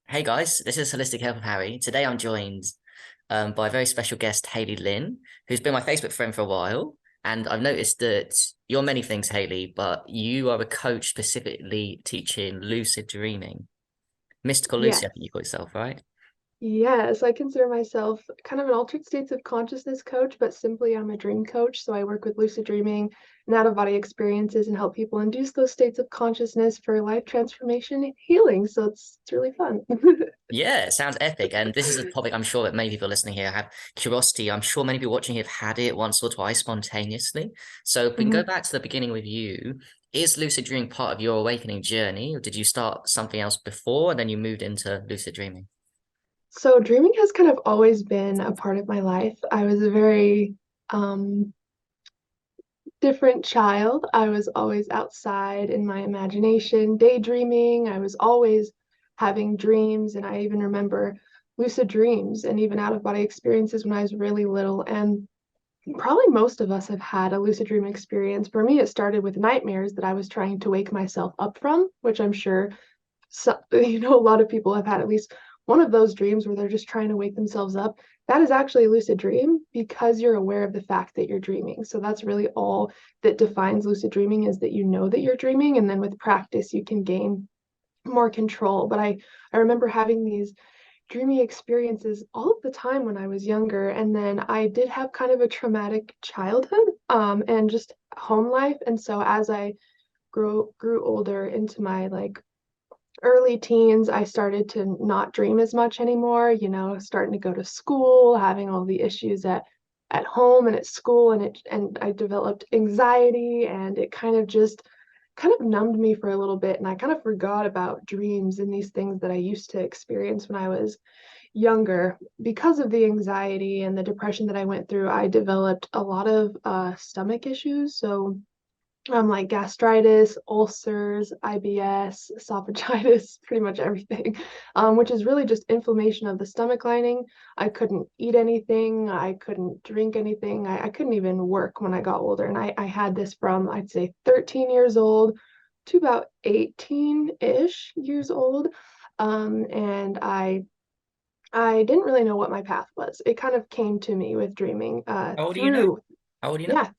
Hey guys, this is Holistic Health with Harry. Today I'm joined by a very special guest, Haley Lynn, who's been my Facebook friend for a while. And I've noticed that you're many things, Haley, but you are a coach specifically teaching lucid dreaming. Mystical Lucy, I think you Yes. call yourself, right? Yes, I consider myself kind of an altered states of consciousness coach, but simply I'm a dream coach. So I work with lucid dreaming and out of body experiences and help people induce those states of consciousness for life transformation and healing. So it's really fun. Yeah, it sounds epic. And this is a topic I'm sure that many people listening here have curiosity. I'm sure many people watching here have had it once or twice spontaneously. So if we can go Mhm. back to the beginning with you, is lucid dreaming part of your awakening journey, or did you start something else before and then you moved into lucid dreaming? So dreaming has kind of always been a part of my life. I was a very um, different child. I was always outside in my imagination, daydreaming. I was always having dreams, and I even remember lucid dreams and even out of body experiences when I was really little. And probably most of us have had a lucid dream experience. For me, it started with nightmares that I was trying to wake myself up from, which I'm sure a lot of people have had at least one of those dreams where they're just trying to wake themselves up. That is actually a lucid dream because you're aware of the fact that you're dreaming. So that's really all that defines lucid dreaming, is that you know that you're dreaming, and then with practice you can gain more control. But I remember having these dreamy experiences all of the time when I was younger, and then I did have kind of a traumatic childhood and just home life. And so as I grew older into my like early teens, I started to not dream as much anymore, starting to go to school, having all the issues at home and at school, and I developed anxiety, and it kind of numbed me for a little bit, and I kind of forgot about dreams and these things that I used to experience when I was younger. Because of the anxiety and the depression that I went through, I developed a lot of stomach issues. So like gastritis, ulcers, IBS, esophagitis, pretty much everything, which is really just inflammation of the stomach lining. I couldn't eat anything. I couldn't drink anything. I couldn't even work when I got older. And I had this from, I'd say, 13 years old to about 18-ish years old. And I didn't really know what my path was. It kind of came to me with dreaming How old are you now? through, How old are you now? yeah,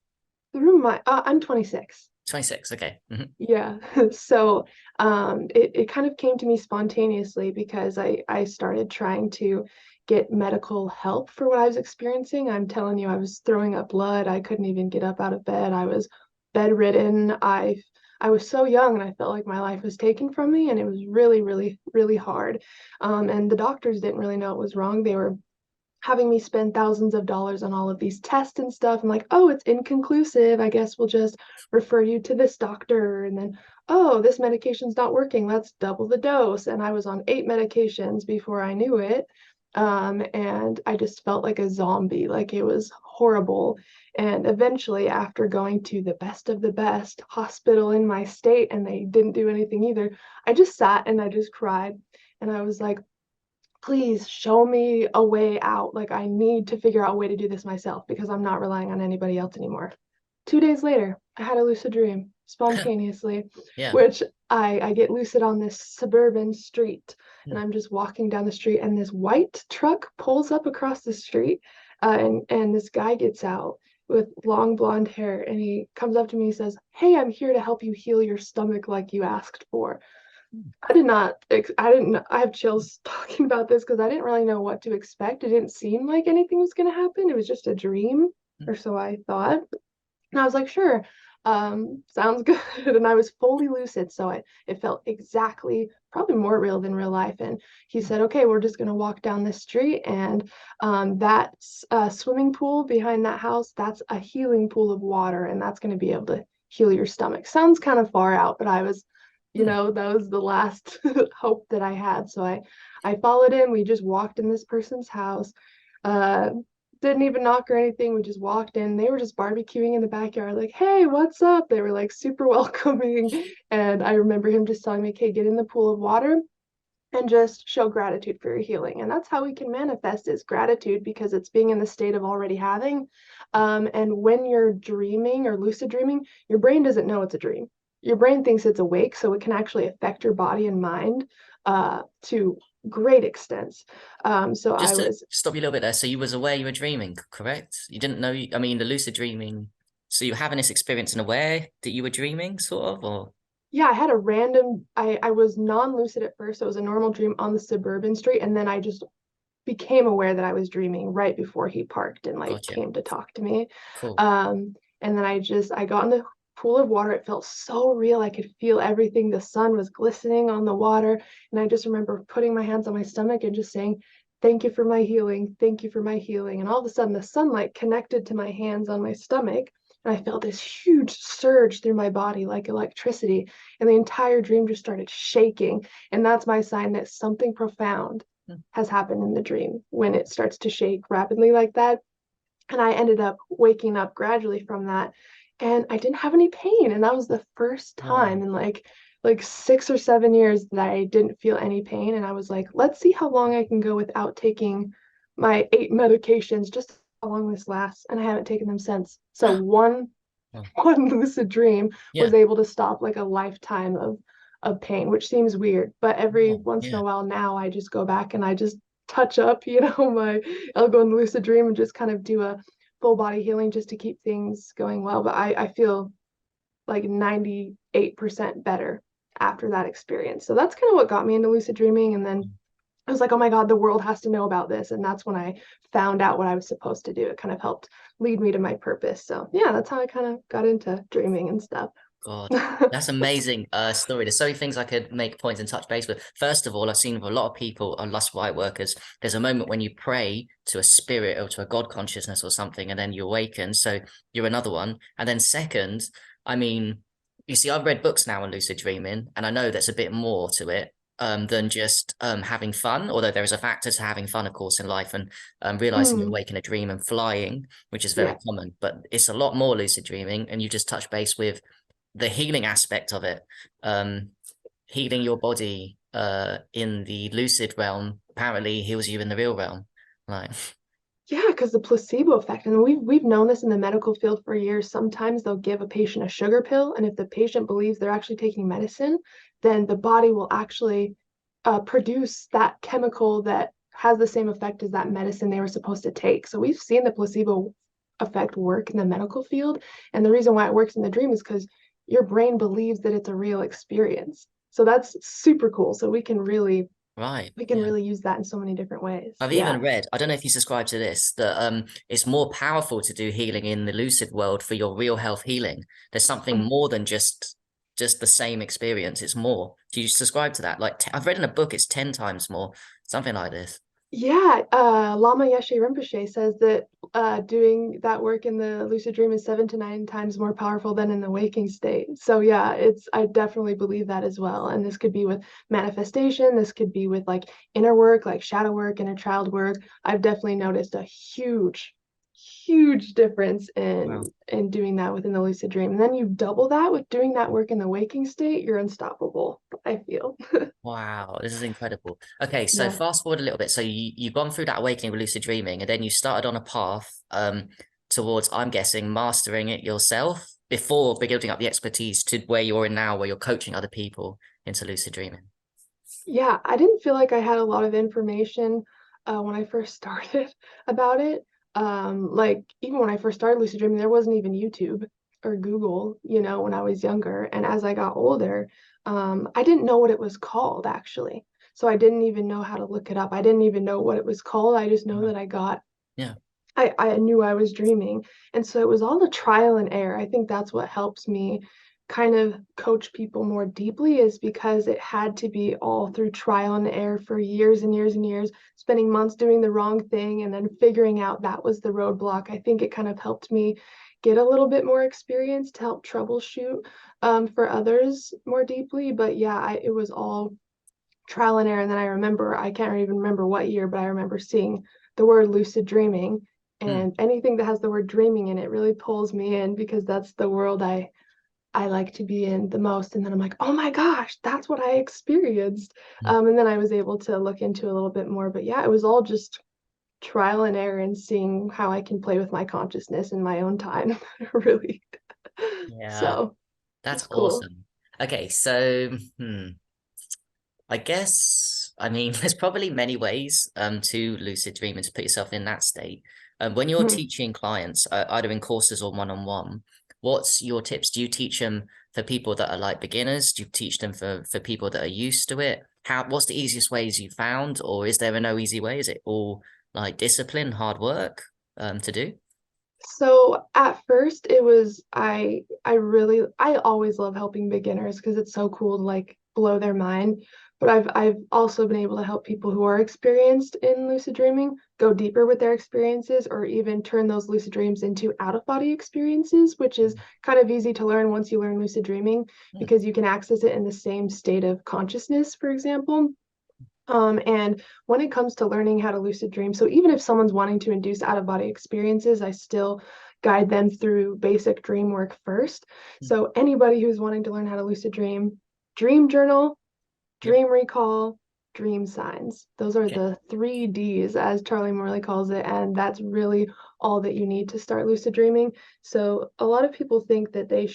through I'm 26. 26. Okay. Yeah. So it kind of came to me spontaneously because I started trying to get medical help for what I was experiencing. I'm telling you, I was throwing up blood. I couldn't even get up out of bed. I was bedridden. I was so young, and I felt like my life was taken from me, and it was really, really, really hard. And the doctors didn't really know what was wrong. They were having me spend thousands of dollars on all of these tests and stuff. I'm like, oh, it's inconclusive. I guess we'll just refer you to this doctor. And then, oh, this medication's not working. Let's double the dose. And I was on 8 medications before I knew it. And I just felt like a zombie, like it was horrible. And eventually, after going to the best of the best hospital in my state, and they didn't do anything either, I just sat and I just cried. And I was like, please show me a way out. Like, I need to figure out a way to do this myself because I'm not relying on anybody else anymore. 2 days later, I had a lucid dream spontaneously, Yeah. which I get lucid on this suburban street, Hmm. and I'm just walking down the street, and this white truck pulls up across the street, and this guy gets out with long blonde hair, and he comes up to me and says, "Hey, I'm here to help you heal your stomach like you asked for." I did not, I didn't, I have chills talking about this because I didn't really know what to expect. It didn't seem like anything was going to happen. It was just a dream, or so I thought. And I was like, sure, sounds good. And I was fully lucid. So it felt exactly, probably more real than real life. And he said, okay, we're just going to walk down this street. And that's a swimming pool behind that house. That's a healing pool of water. And that's going to be able to heal your stomach. Sounds kind of far out, but Hmm. that was the last hope that I had. So I followed him. We just walked in this person's house. Uh, didn't even knock or anything. We just walked in. They were just barbecuing in the backyard, like, hey, what's up? They were like super welcoming. And I remember him just telling me, okay, get in the pool of water and just show gratitude for your healing. And that's how we can manifest, is gratitude, because it's being in the state of already having. And when you're dreaming or lucid dreaming, your brain doesn't know it's a dream. Your brain thinks it's awake, so it can actually affect your body and mind. to great extents. So I Just to was, stop you a little bit there. So you was aware you were dreaming, correct? You didn't know, I mean, the lucid dreaming. So you were having this experience and aware that you were dreaming, sort of, or yeah, I had a random, I was non-lucid at first. So it was a normal dream on the suburban street. And then I just became aware that I was dreaming right before he parked and like gotcha. came to talk to me. Cool. And then I got in the pool of water. It felt so real. I could feel everything. The sun was glistening on the water. And I just remember putting my hands on my stomach and just saying, "Thank you for my healing. Thank you for my healing." And all of a sudden, the sunlight connected to my hands on my stomach. And I felt this huge surge through my body like electricity. And the entire dream just started shaking. And that's my sign that something profound Hmm. has happened in the dream when it starts to shake rapidly like that. And I ended up waking up gradually from that. And I didn't have any pain. And that was the first Wow. time in like 6 or 7 years that I didn't feel any pain. And I was like, let's see how long I can go without taking my 8 medications, just how long this lasts. And I haven't taken them since. So one Oh, one lucid dream yeah. was able to stop like a lifetime of pain, which seems weird. But every Oh, once in yeah. a while now I just go back and I just touch up, my I'll go in the lucid dream and just kind of do a full body healing just to keep things going well. But I feel like 98% better after that experience. So that's kind of what got me into lucid dreaming. And then I was like, oh my God, the world has to know about this. And that's when I found out what I was supposed to do. It kind of helped lead me to my purpose. So yeah, that's how I kind of got into dreaming and stuff. God, that's amazing story. There's so many things I could make points and touch base with. First of all, I've seen with a lot of people on Lust Light Workers, there's a moment when you pray to a spirit or to a God consciousness or something, and then you awaken. So you're another one. And then second, I mean, you see, I've read books now on lucid dreaming, and I know there's a bit more to it than just having fun, although there is a factor to having fun, of course, in life and realizing you're Mm, awake in a dream and flying, which is very yeah. common. But it's a lot more lucid dreaming, and you just touch base with the healing aspect of it, um, healing your body in the lucid realm apparently heals you in the real realm. Like, Yeah, because the placebo effect, and we've known this in the medical field for years. Sometimes they'll give a patient a sugar pill, and if the patient believes they're actually taking medicine, then the body will actually produce that chemical that has the same effect as that medicine they were supposed to take. So we've seen the placebo effect work in the medical field, and the reason why it works in the dream is because your brain believes that it's a real experience. So that's super cool. So right, we can yeah. really use that in so many different ways. I've even Yeah. read, I don't know if you subscribe to this, that it's more powerful to do healing in the lucid world for your real health healing. There's something more than just the same experience. It's more. Do you subscribe to that? Like I've read in a book it's 10 times more, something like this. Yeah, Lama Yeshe Rinpoche says that doing that work in the lucid dream is 7 to 9 times more powerful than in the waking state. So yeah, I definitely believe that as well. And this could be with manifestation, this could be with like inner work, like shadow work, inner child work. I've definitely noticed a huge difference Wow. in doing that within the lucid dream. And then you double that with doing that work in the waking state, you're unstoppable, I feel. Wow, this is incredible. Okay, so Yeah. fast forward a little bit. So you've gone through that awakening with lucid dreaming, and then you started on a path towards, I'm guessing, mastering it yourself before building up the expertise to where you're in now, where you're coaching other people into lucid dreaming. Yeah, I didn't feel like I had a lot of information when I first started about it. Like even when I first started lucid dreaming, there wasn't even YouTube or Google, when I was younger. And as I got older, I didn't know what it was called actually. So I didn't even know how to look it up. I didn't even know what it was called. I just know Wow. that Yeah. I knew I was dreaming. And so it was all the trial and error. I think that's what helps me kind of coach people more deeply is because it had to be all through trial and error for years and years and years, spending months doing the wrong thing and then figuring out that was the roadblock. I think it kind of helped me get a little bit more experience to help troubleshoot for others more deeply. But yeah, it was all trial and error. And then I can't even remember what year, but I remember seeing the word lucid dreaming. Hmm. And anything that has the word dreaming in it really pulls me in because that's the world I like to be in the most. And then I'm like, oh my gosh, that's what I experienced. Hmm. And then I was able to look into a little bit more. But yeah, it was all just trial and error and seeing how I can play with my consciousness in my own time, really. Yeah, So that's it's cool. awesome. Okay, so I guess, I mean, there's probably many ways to lucid dream and to put yourself in that state. When you're Mhm. teaching clients, either in courses or one-on-one, what's your tips? Do you teach them for people that are like beginners? Do you teach them for people that are used to it? What's the easiest ways you found, or is there a no easy way? Is it all like discipline, hard work to do? So at first it was I always love helping beginners because it's so cool to like blow their mind. But I've also been able to help people who are experienced in lucid dreaming go deeper with their experiences or even turn those lucid dreams into out of body experiences, which is kind of easy to learn once you learn lucid dreaming Mm, because you can access it in the same state of consciousness, for example. And when it comes to learning how to lucid dream, so even if someone's wanting to induce out of body experiences, I still guide them through basic dream work first. mm, So anybody who's wanting to learn how to lucid dream, dream journal, yep. dream recall, dream signs. Those are Okay. the 3 Ds, as Charlie Morley calls it. And that's really all that you need to start lucid dreaming. So a lot of people think that they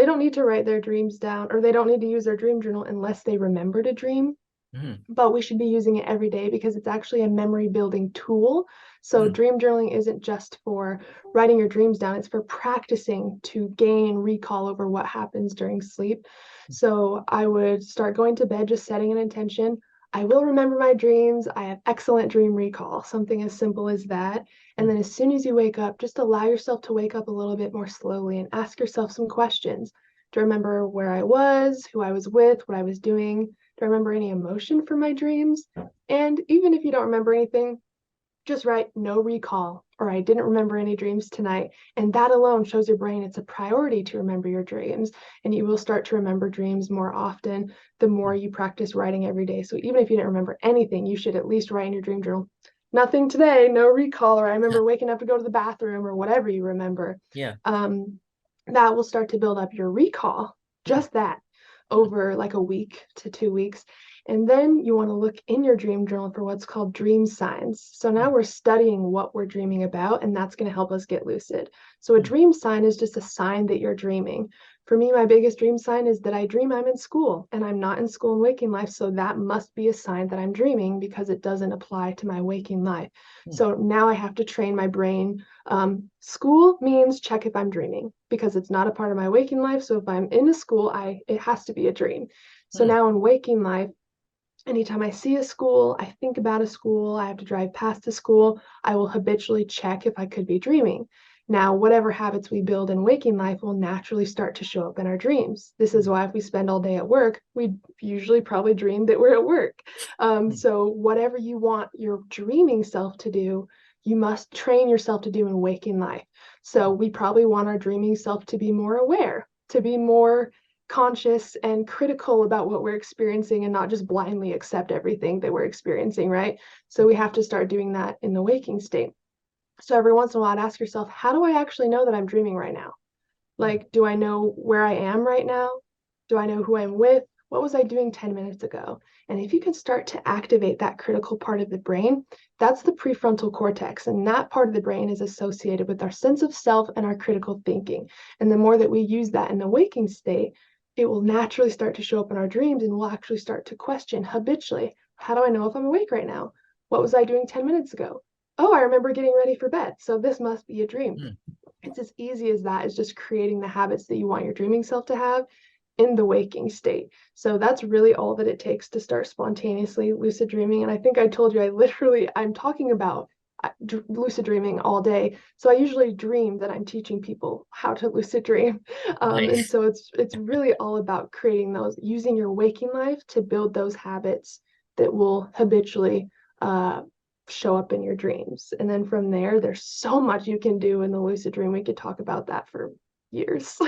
don't need to write their dreams down or they don't need to use their dream journal unless they remembered a dream, Mm, but we should be using it every day because it's actually a memory building tool. So mm, dream journaling isn't just for writing your dreams down, it's for practicing to gain recall over what happens during sleep. So I would start going to bed just setting an intention. I will remember my dreams. I have excellent dream recall, something as simple as that. And then mm, as soon as you wake up, just allow yourself to wake up a little bit more slowly and ask yourself some questions. To remember where I was, who I was with, what I was doing. Do I remember any emotion from my dreams? And even if you don't remember anything, just write no recall or I didn't remember any dreams tonight. And that alone shows your brain it's a priority to remember your dreams. And you will start to remember dreams more often the more mm. you practice writing every day. So even if you didn't remember anything, you should at least write in your dream journal. Nothing today, no recall, or I remember waking up to go to the bathroom, or whatever you remember. Yeah. Um, that will start to build up your recall, Mm, just that, mm, over like a week to 2 weeks. And then you want to look in your dream journal for what's called dream signs. So now mm, we're studying what we're dreaming about, and that's going to help us get lucid. So a mm, dream sign is just a sign that you're dreaming. For me, my biggest dream sign is that I dream I'm in school and I'm not in school in waking life. So that must be a sign that I'm dreaming because it doesn't apply to my waking life. mm, So now I have to train my brain. School means check if I'm dreaming because it's not a part of my waking life. So if I'm in a school, it has to be a dream. So mm, now in waking life, anytime I see a school, I think about a school, I have to drive past a school, I will habitually check if I could be dreaming. Now, whatever habits we build in waking life will naturally start to show up in our dreams. This is mm, why if we spend all day at work, we usually probably dream that we're at work. mm, So whatever you want your dreaming self to do, you must train yourself to do in waking life. So we probably want our dreaming self to be more aware, to be more conscious and critical about what we're experiencing and not just blindly accept everything that we're experiencing, right? So we have to start doing that in the waking state. So every once in a while, I'd ask yourself, how do I actually know that I'm dreaming right now? mm, Like, do I know where I am right now? Do I know who I'm with? What was I doing 10 minutes ago? And if you can start to activate that critical part of the brain, that's the prefrontal cortex. And that part of the brain is associated with our sense of self and our critical thinking. And the more that we use that in the waking state, it will naturally start to show up in our dreams and we'll actually start to question habitually, how do I know if I'm awake right now? What was I doing 10 minutes ago? Oh, I remember getting ready for bed. So this must be a dream. mm. It's as easy as that, is just creating the habits that you want your dreaming self to have in the waking state. So that's really all that it takes to start spontaneously lucid dreaming. And I think I told you I'm talking about lucid dreaming all day. So I usually dream that I'm teaching people how to lucid dream. And Right. so it's really all about creating those, using your waking life to build those habits that will habitually show up in your dreams. And then from there, there's so much you can do in the lucid dream. We could talk about that for years.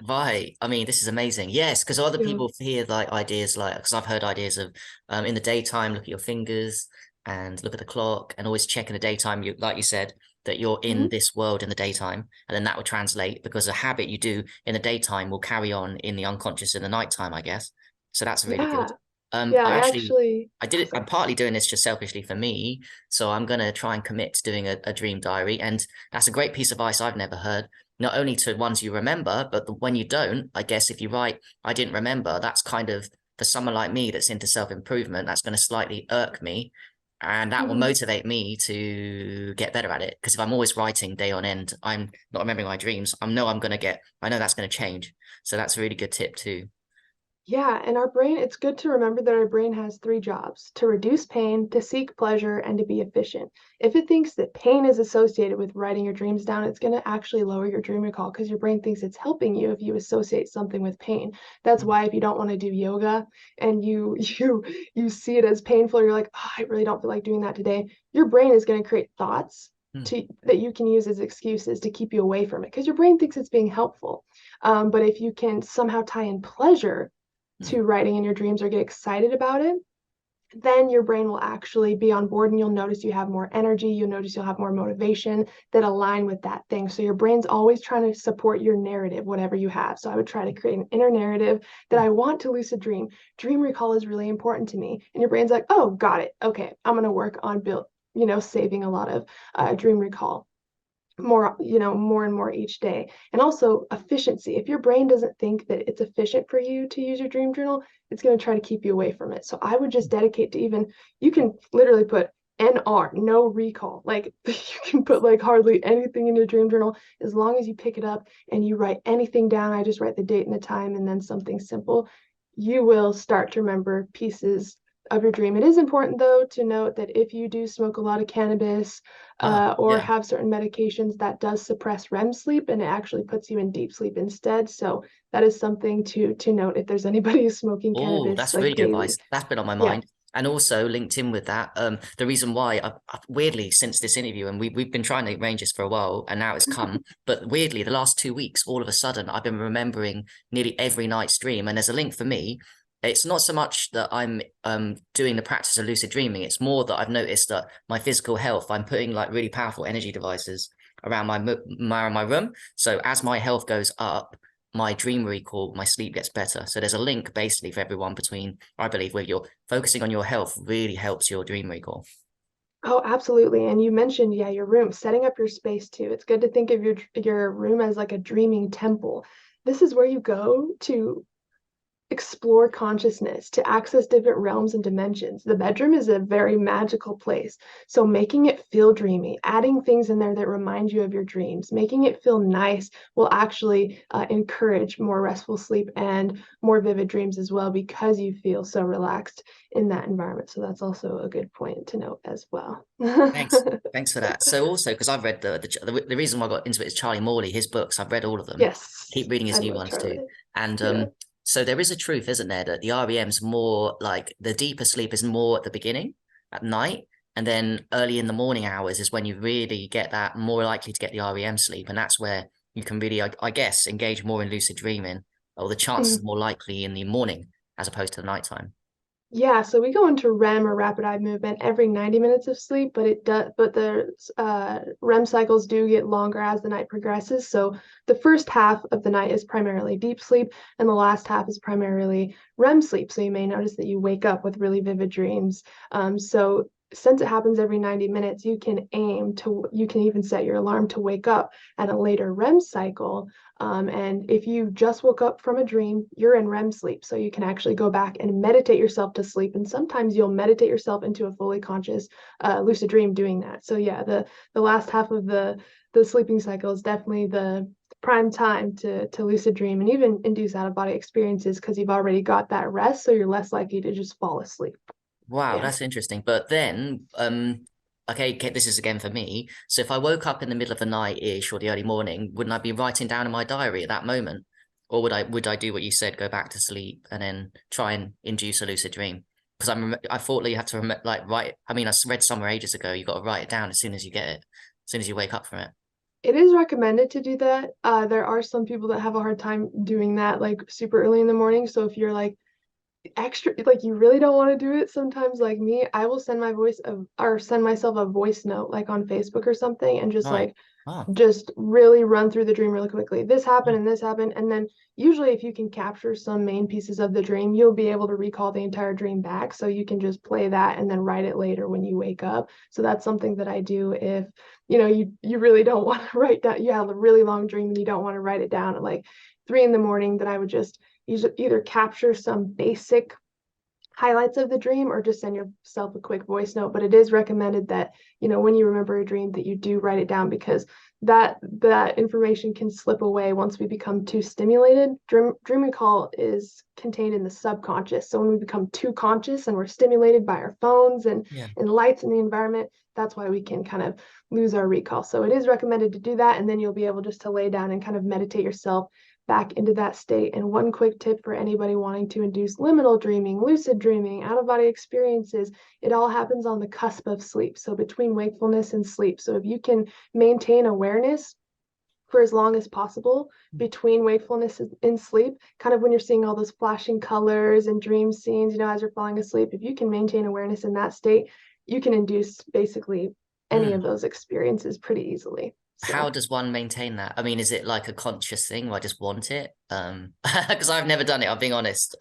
Right. I mean, this is amazing. Yes, because other Yeah. people hear like ideas like, because I've heard ideas of in the daytime, look at your fingers and look at the clock and always check in the daytime, you like you said, that you're in Mhm. this world in the daytime. And then that will translate because a habit you do in the daytime will carry on in the unconscious in the nighttime, I guess. So that's really good. Yeah. Yeah. I actually I did Oh, it, I'm sorry. partly doing this just selfishly for me. So I'm gonna try and commit to doing a dream diary. And that's a great piece of advice I've never heard not only to ones you remember, but when you don't, I guess if you write, I didn't remember, that's kind of for someone like me that's into self-improvement, that's going to slightly irk me. And that will Mhm. motivate me to get better at it. Because if I'm always writing day on end, I'm not remembering my dreams. I know that's going to change. So that's a really good tip too. Yeah, and our brain, it's good to remember that our brain has three jobs: to reduce pain, to seek pleasure, and to be efficient. If it thinks that pain is associated with writing your dreams down, it's going to actually lower your dream recall because your brain thinks it's helping you if you associate something with pain. That's Mm, why if you don't want to do yoga and you see it as painful, you're like, oh, I really don't feel like doing that today. Your brain is going to create thoughts mm, that you can use as excuses to keep you away from it because your brain thinks it's being helpful. But if you can somehow tie in pleasure mm. to writing in your dreams or get excited about it, then your brain will actually be on board and you'll notice you have more energy. You'll notice you'll have more motivation that align with that thing. So your brain's always trying to support your narrative, whatever you have. So I would try to create an inner narrative that I want to lucid dream. Dream recall is really important to me. And your brain's like, oh, got it. Okay, I'm going to work on saving a lot of dream recall more, more and more each day. And also efficiency. If your brain doesn't think that it's efficient for you to use your dream journal, it's going to try to keep you away from it. So I would just dedicate to even, you can literally put NR, no recall. Like you can put like hardly anything in your dream journal as long as you pick it up and you write anything down. I just write the date and the time and then something simple. You will start to remember pieces of your dream. It is important, though, to note that if you do smoke a lot of cannabis Ah, or yeah. have certain medications, that does suppress REM sleep and it actually puts you in deep sleep instead. So that is something to note if there's anybody who's smoking Oh, cannabis that's really like good daily. advice. That's been on my Yeah. mind. And also linked in with that, the reason why weirdly since this interview, and we've been trying to arrange this for a while, and now it's come. But weirdly, the last 2 weeks, all of a sudden, I've been remembering nearly every night's dream. And there's a link for me. It's not so much that I'm doing the practice of lucid dreaming. It's more that I've noticed that my physical health, I'm putting like really powerful energy devices around my room. So as my health goes up, my dream recall, my sleep gets better. So there's a link basically for everyone between, I believe, where you're focusing on your health really helps your dream recall. Oh, absolutely. And you mentioned, yeah, your room, setting up your space too. It's good to think of your room as like a dreaming temple. This is where you go to explore consciousness, to access different realms and dimensions. The bedroom is a very magical place. So making it feel dreamy, adding things in there that remind you of your dreams, making it feel nice will actually encourage more restful sleep and more vivid dreams as well because you feel so relaxed in that environment. So that's also a good point to note as well. Thanks. Thanks for that. So also, because I've read the reason why I got into it is Charlie Morley, his books. I've read all of them. Yes, Keep reading I his new love ones too. Charlie. And Yeah. so there is a truth, isn't there, that the REM's more like the deeper sleep is more at the beginning at night, and then early in the morning hours is when you really get that more likely to get the REM sleep, and that's where you can really, I guess, engage more in lucid dreaming, or the chances are Mhm. more likely in the morning as opposed to the nighttime. Yeah, so we go into REM or rapid eye movement every 90 minutes of sleep, but the REM cycles do get longer as the night progresses. So the first half of the night is primarily deep sleep, and the last half is primarily REM sleep. So you may notice that you wake up with really vivid dreams. So since it happens every 90 minutes, you can even set your alarm to wake up at a later REM cycle. And if you just woke up from a dream, you're in REM sleep. So you can actually go back and meditate yourself to sleep. And sometimes you'll meditate yourself into a fully conscious lucid dream doing that. So yeah, the last half of the sleeping cycle is definitely the prime time to lucid dream and even induce out of body experiences because you've already got that rest. So you're less likely to just fall asleep. Wow, Yeah. that's interesting. But then, okay, this is again for me. So if I woke up in the middle of the night-ish or the early morning, wouldn't I be writing down in my diary at that moment? Or would I do what you said, go back to sleep and then try and induce a lucid dream? Because I thought that you have to like write. I mean, read somewhere ages ago, you got to write it down as soon as you get it, as soon as you wake up from it. It is recommended to do that. There are some people that have a hard time doing that like super early in the morning. So if you're like extra like you really don't want to do it sometimes like me, I will send myself a voice note like on Facebook or something and Right. Oh, just really run through the dream really quickly. This happened and this happened. And then usually if you can capture some main pieces of the dream, you'll be able to recall the entire dream back. So you can just play that and then write it later when you wake up. So that's something that I do if you really don't want to write down, you have a really long dream and you don't want to write it down at like 3 in the morning, then I would just either capture some basic highlights of the dream or just send yourself a quick voice note. But it is recommended that, when you remember a dream, that you do write it down, because that information can slip away once we become too stimulated. Dream recall is contained in the subconscious. So when we become too conscious and we're stimulated by our phones Yeah. and lights in the environment, that's why we can kind of lose our recall. So it is recommended to do that, and then you'll be able just to lay down and kind of meditate yourself back into that state. And one quick tip for anybody wanting to induce liminal dreaming, lucid dreaming, out of body experiences, it all happens on the cusp of sleep. So between wakefulness and sleep. So if you can maintain awareness for as long as possible between wakefulness and sleep, kind of when you're seeing all those flashing colors and dream scenes, as you're falling asleep, if you can maintain awareness in that state, you can induce basically any Mm. of those experiences pretty easily. How So does one maintain that? I mean, is it like a conscious thing where I just want it? Because I've never done it, I'm being honest.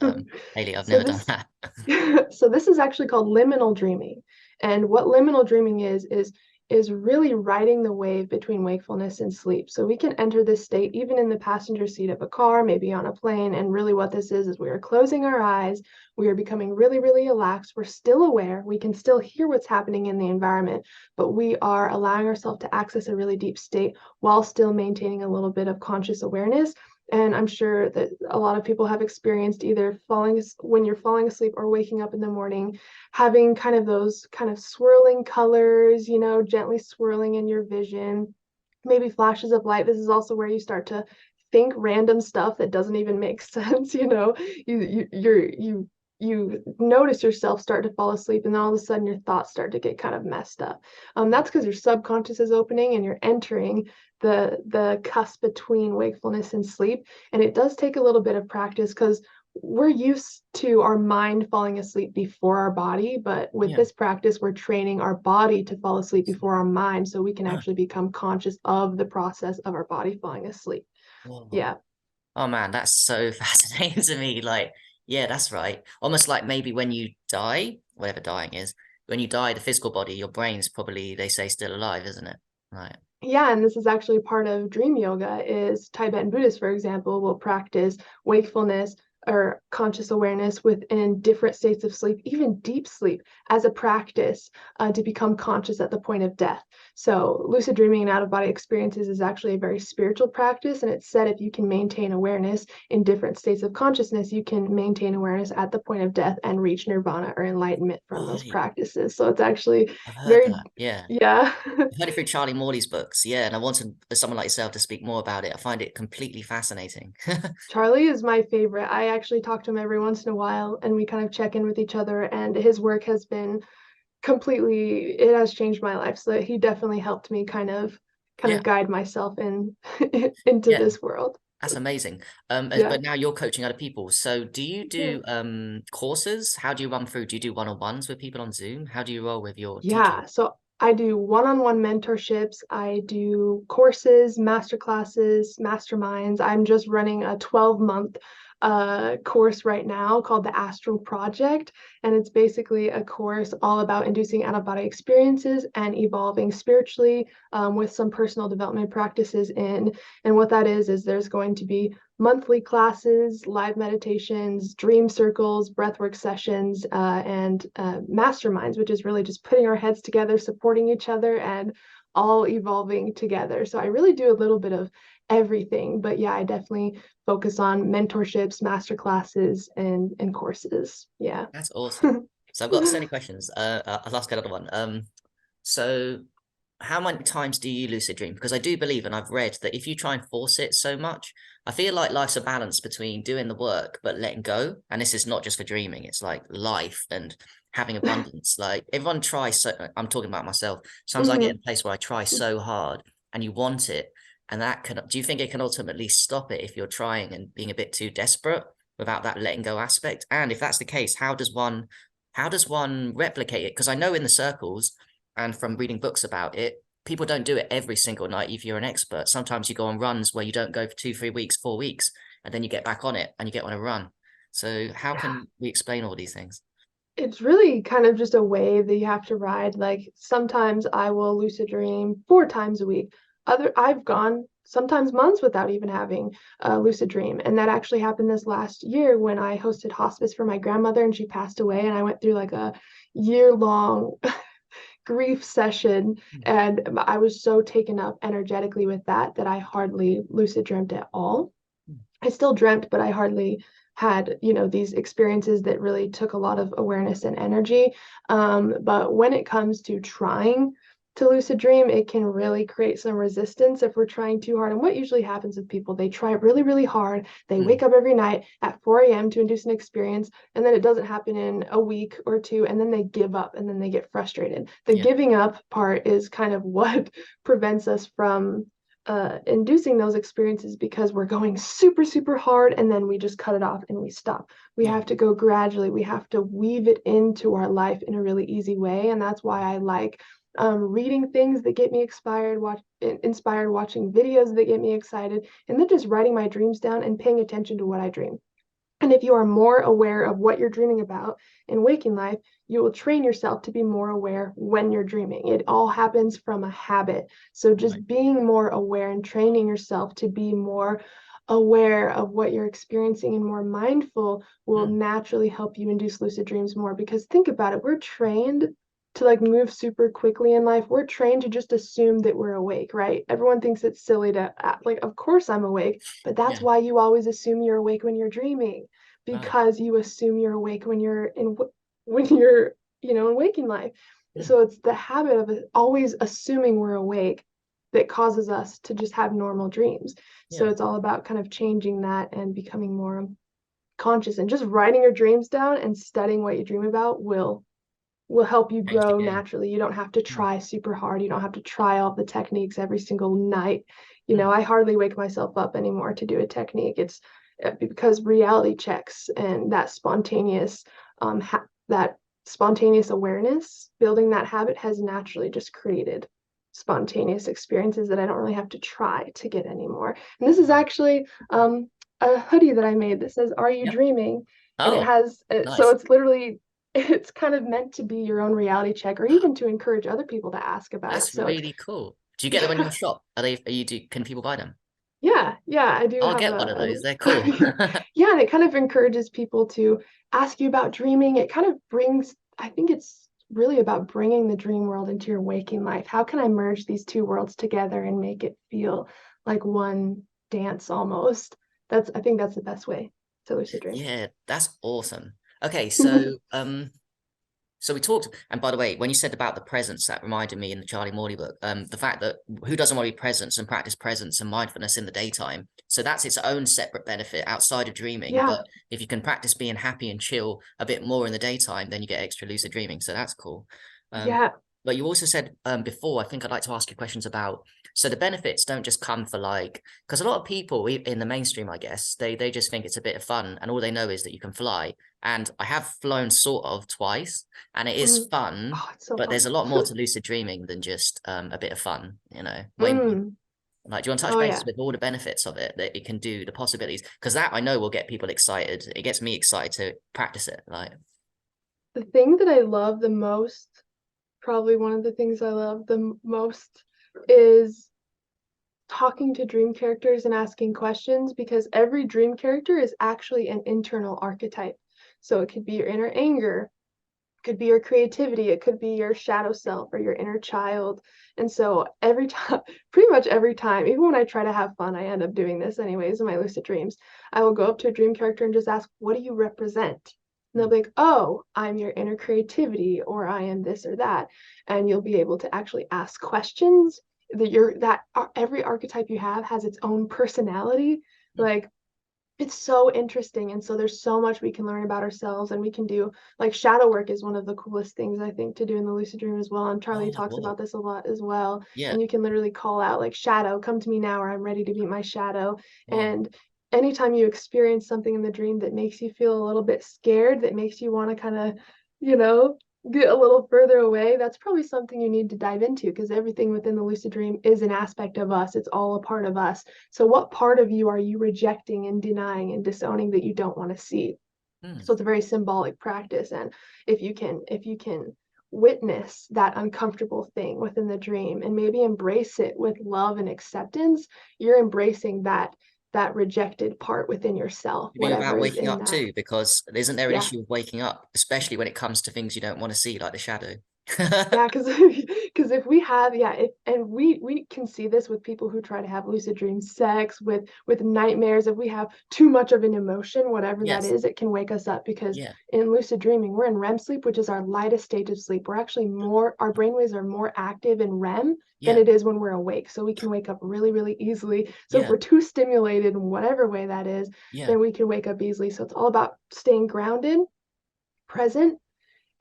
Haley, I've so never done this that. so this is actually called liminal dreaming. And what liminal dreaming is really riding the wave between wakefulness and sleep. So we can enter this state even in the passenger seat of a car, maybe on a plane. And really what this is we are closing our eyes, we are becoming really, really relaxed. We're still aware, we can still hear what's happening in the environment, but we are allowing ourselves to access a really deep state while still maintaining a little bit of conscious awareness. And I'm sure that a lot of people have experienced either when you're falling asleep or waking up in the morning, having kind of those kind of swirling colors, gently swirling in your vision, maybe flashes of light. This is also where you start to think random stuff that doesn't even make sense. You notice yourself start to fall asleep, and then all of a sudden your thoughts start to get kind of messed up. That's because your subconscious is opening and you're entering the cusp between wakefulness and sleep. And it does take a little bit of practice, because we're used to our mind falling asleep before our body, but with Yeah. this practice, we're training our body to fall asleep before our mind, so we can Ah, actually become conscious of the process of our body falling asleep. whoa. Yeah. Oh man, that's so fascinating to me. Like, yeah, that's right. Almost like maybe when you die, whatever dying is, when you die, the physical body, your brain's probably, they say, still alive, isn't it? Right. Yeah, and this is actually part of dream yoga. Is Tibetan Buddhists, for example, will practice wakefulness or conscious awareness within different states of sleep, even deep sleep, as a practice to become conscious at the point of death. So lucid dreaming and out-of-body experiences is actually a very spiritual practice, and it's said if you can maintain awareness in different states of consciousness, you can maintain awareness at the point of death and reach nirvana or enlightenment from those Right. practices. So it's actually I've heard very, that. Yeah. yeah. I've heard it through Charlie Morley's books. Yeah. And I wanted someone like yourself to speak more about it. I find it completely fascinating. Charlie is my favorite. I actually talk to him every once in a while, and we kind of check in with each other, and his work has been it has changed my life. So he definitely helped me kind of Yeah. guide myself in into Yeah. this world. That's amazing. Yeah. But now you're coaching other people. So do you Yeah. do courses? How do you run through? Do you do one-on-ones with people on Zoom? How do you roll with your teaching? Yeah, so I do one-on-one mentorships. I do courses, master classes, masterminds. I'm just running a 12-month course right now called the Astral Project. And it's basically a course all about inducing out-of-body experiences and evolving spiritually, with some personal development practices in. And what that is there's going to be monthly classes, live meditations, dream circles, breathwork sessions, and masterminds, which is really just putting our heads together, supporting each other, and all evolving together. So I really do a little bit of everything. But yeah, I definitely focus on mentorships, master classes, and courses. Yeah. That's awesome. So I've got so many questions. I'll ask another one. So how many times do you lucid dream? Because I do believe, and I've read that if you try and force it so much, I feel like life's a balance between doing the work but letting go. And this is not just for dreaming; it's like life and having abundance. Like everyone tries. So I'm talking about myself. Sometimes I get in Mhm. a place where I try so hard, and you want it, and that can. Do you think it can ultimately stop it if you're trying and being a bit too desperate without that letting go aspect? And if that's the case, how does one replicate it? Because I know in the circles and from reading books about it, people don't do it every single night if you're an expert. Sometimes you go on runs where you don't go for 2, 3 weeks, 4 weeks, and then you get back on it and you get on a run. So how Yeah. can we explain all these things? It's really kind of just a wave that you have to ride. Like sometimes I will lucid dream 4 times a week. I've gone sometimes months without even having a lucid dream. And that actually happened this last year when I hosted hospice for my grandmother and she passed away. And I went through like a year-long grief session. Mm. And I was so taken up energetically with that I hardly lucid dreamt at all. Mm. I still dreamt, but I hardly had, these experiences that really took a lot of awareness and energy. But when it comes to trying to lucid dream, it can really create some resistance if we're trying too hard. And what usually happens with people, they try really, really hard. They Mm. wake up every night at 4 a.m. to induce an experience, and then it doesn't happen in a week or two, and then they give up and then they get frustrated. The Yeah. giving up part is kind of what prevents us from inducing those experiences because we're going super, super hard and then we just cut it off and we stop. We Yeah. have to go gradually. We have to weave it into our life in a really easy way. And that's why I like reading things that get me inspired, watching videos that get me excited, and then just writing my dreams down and paying attention to what I dream. And if you are more aware of what you're dreaming about in waking life, you will train yourself to be more aware when you're dreaming. It all happens from a habit. So Right. just being more aware and training yourself to be more aware of what you're experiencing and more mindful will Mm. naturally help you induce lucid dreams more. Because think about it, we're trained to like move super quickly in life. We're trained to just assume that we're awake, right? Everyone thinks it's silly to act like, of course I'm awake, but that's Yeah. why you always assume you're awake when you're dreaming, Right. because you assume you're awake when you're in waking life. Mm. So it's the habit of always assuming we're awake that causes us to just have normal dreams. So Yeah. it's all about kind of changing that and becoming more conscious, and just writing your dreams down and studying what you dream about will help you Change the grow game. naturally. You don't have to Mm. try super hard. You don't have to try all the techniques every single night. Mm. I hardly wake myself up anymore to do a technique. It's because reality checks and that spontaneous awareness, building that habit has naturally just created spontaneous experiences that I don't really have to try to get anymore. And this is Wow. actually a hoodie that I made that says, "Are you Yep. dreaming?" And it Oh, has, so nice. it's literally it's kind of meant to be your own reality check, or even to encourage other people to ask about it. That's So really cool. Do you get them in your yeah, shop? can people buy them? yeah, I do I'll have get one of those. They're a cool. yeah, and it kind of encourages people to ask you about dreaming. It kind of brings, I think it's really about bringing the dream world into your waking life. How can I merge these two worlds together and make it feel like one dance almost? I think that's the best way to lucid dream. Yeah, that's awesome. Okay, so we talked, and by the way, when you said about the presence, that reminded me in the Charlie Morley book, the fact that who doesn't want to be present and practice presence and mindfulness in the daytime? So that's its own separate benefit outside of dreaming. Yeah, But if you can practice being happy and chill a bit more in the daytime, then you get extra lucid dreaming. So that's cool. Um, yeah, but you also said before, I think I'd like to ask you questions about, so the benefits don't just come for like, because a lot of people in the mainstream, I guess, they just think it's a bit of fun and all they know is that you can fly. And I have flown sort of twice and it is mm. fun, Oh, it's so but there's fun. a lot more to lucid dreaming than just a bit of fun, way more. Mm. Like, do you want to touch Oh base yeah. with all the benefits of it that it can do, the possibilities? Because that I know will get people excited. It gets me excited to practice it. Like, The thing that I love the most, probably one of the things I love the most, is talking to dream characters and asking questions, because every dream character is actually an internal archetype. So it could be your inner anger, it could be your creativity, it could be your shadow self or your inner child. And so every time, pretty much every time, even when I try to have fun, I end up doing this anyways in my lucid dreams. I will go up to a dream character and just ask, "What do you represent?" And they'll mm, be like, "Oh, I'm your inner creativity," or "I am this or that." And you'll be able to actually ask questions that every archetype you have has its own personality. mm. Like, it's so interesting, and so there's so much we can learn about ourselves, and we can do, like, shadow work is one of the coolest things I think to do in the lucid dream as well, and Charlie Oh, talks whoa. about this a lot as well. Yeah. And you can literally call out like, "Shadow, come to me now," or, "I'm ready to meet my shadow." Whoa. And anytime you experience something in the dream that makes you feel a little bit scared, that makes you want to kind of, you know get a little further away, that's probably something you need to dive into, because everything within the lucid dream is an aspect of us. It's all a part of us. So what part of you are you rejecting and denying and disowning that you don't want to see? Mm, So it's a very symbolic practice. And if you can witness that uncomfortable thing within the dream and maybe embrace it with love and acceptance, you're embracing that rejected part within yourself, You mean whatever without is waking in up that. too? Because isn't there an Yeah. issue with waking up, especially when it comes to things you don't want to see, like the shadow? Yeah, because because if we have, yeah, if and we can see this with people who try to have lucid dream sex with nightmares. If we have too much of an emotion, whatever that Yes. is, it can wake us up because Yeah. in lucid dreaming, we're in REM sleep, which is our lightest stage of sleep. We're actually more, our brainwaves are more active in REM than Yeah. it is when we're awake. So we can wake up really, really easily. So if Yeah. we're too stimulated in whatever way that is, Yeah. then we can wake up easily. So it's all about staying grounded, present,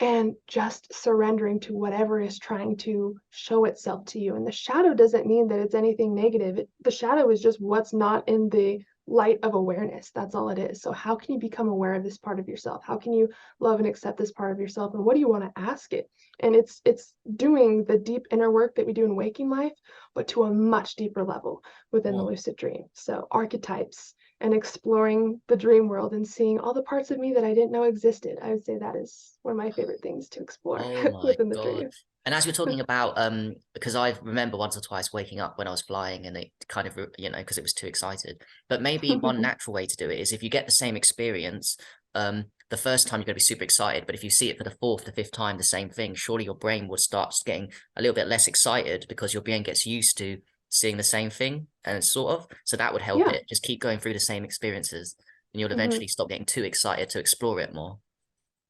and just surrendering to whatever is trying to show itself to you. And the shadow doesn't mean that it's anything negative. The shadow is just what's not in the light of awareness. That's all it is. So how can you become aware of this part of yourself? How can you love and accept this part of yourself? And what do you want to ask it? And it's doing the deep inner work that we do in waking life, but to a much deeper level within the Oh, lucid dream. So archetypes and exploring the dream world and seeing all the parts of me that I didn't know existed. I would say that is one of my favorite things to explore oh my within the God. dream. And as you're talking about, because I remember once or twice waking up when I was flying and it kind of, because it was too excited. But maybe one natural way to do it is if you get the same experience, the first time you're going to be super excited, but if you see it for the fourth, the fifth time, the same thing, surely your brain would start getting a little bit less excited because your brain gets used to seeing the same thing and sort of, so that would help Yeah. it. Just keep going through the same experiences and you'll Hmm. eventually stop getting too excited to explore it more.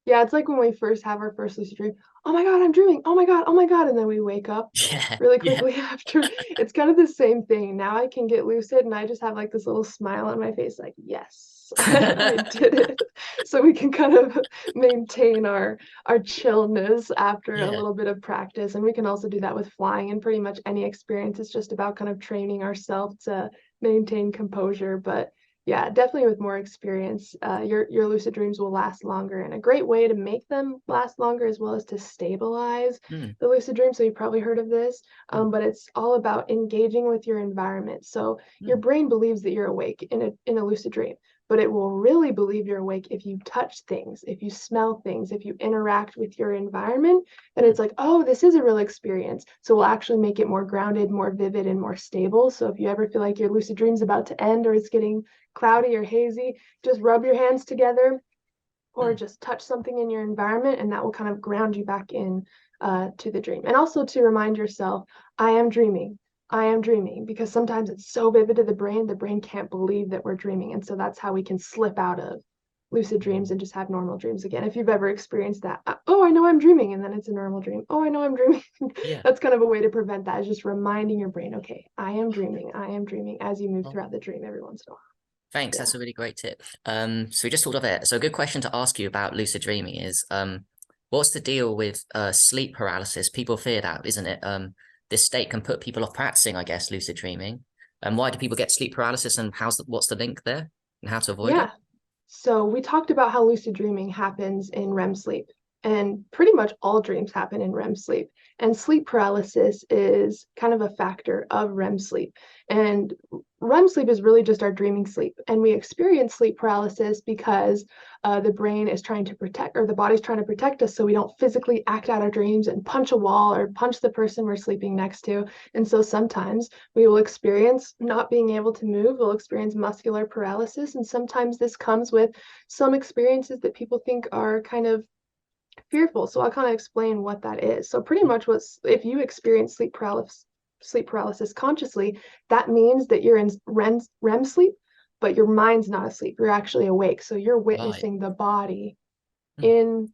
Yeah, it's like when we first have our first lucid dream. Oh my God, I'm dreaming. Oh my God, oh my God. And then we wake up Yeah, really yeah. quickly after. It's kind of the same thing. Now I can get lucid and I just have like this little smile on my face, like, yes, I did it. So we can kind of maintain our chillness after a Yeah. little bit of practice. And we can also do that with flying and pretty much any experience. It's just about kind of training ourselves to maintain composure. But yeah, definitely with more experience, your lucid dreams will last longer. And a great way to make them last longer as well as to stabilize Mm, the lucid dream. So you probably heard of this, mm, but it's all about engaging with your environment. So your mm, brain believes that you're awake in a lucid dream, but it will really believe you're awake if you touch things, if you smell things, if you interact with your environment. Then mm. it's like, oh, this is a real experience. So we'll actually make it more grounded, more vivid, and more stable. So if you ever feel like your lucid dream's about to end or it's getting cloudy or hazy, just rub your hands together or Mm. just touch something in your environment, and that will kind of ground you back in to the dream. And also to remind yourself, I am dreaming. I am dreaming, because sometimes it's so vivid to the brain can't believe that we're dreaming. And so that's how we can slip out of lucid dreams and just have normal dreams again. If you've ever experienced that, oh, I know I'm dreaming, and then it's a normal dream. Oh, I know I'm dreaming. Yeah. That's kind of a way to prevent that, is just reminding your brain, okay, I am dreaming. I am dreaming as you move Oh, throughout the dream every once in a while. thanks. Yeah. That's a really great tip. So we just thought of it. So a good question to ask you about lucid dreaming is, what's the deal with sleep paralysis? People fear that, isn't it? This state can put people off practicing, I guess, lucid dreaming. And why do people get sleep paralysis and what's the link there and how to avoid it? Yeah. So we talked about how lucid dreaming happens in REM sleep, and pretty much all dreams happen in REM sleep. And sleep paralysis is kind of a factor of REM sleep. And REM sleep is really just our dreaming sleep. And we experience sleep paralysis because the brain is trying to protect, or the body's trying to protect us so we don't physically act out our dreams and punch a wall or punch the person we're sleeping next to. And so sometimes we will experience not being able to move, we'll experience muscular paralysis. And sometimes this comes with some experiences that people think are kind of fearful. So I'll kind of explain what that is. So pretty much what's, if you experience sleep paralysis consciously, that means that you're in REM sleep, but your mind's not asleep. You're actually awake. So you're Right. witnessing the body Mm. in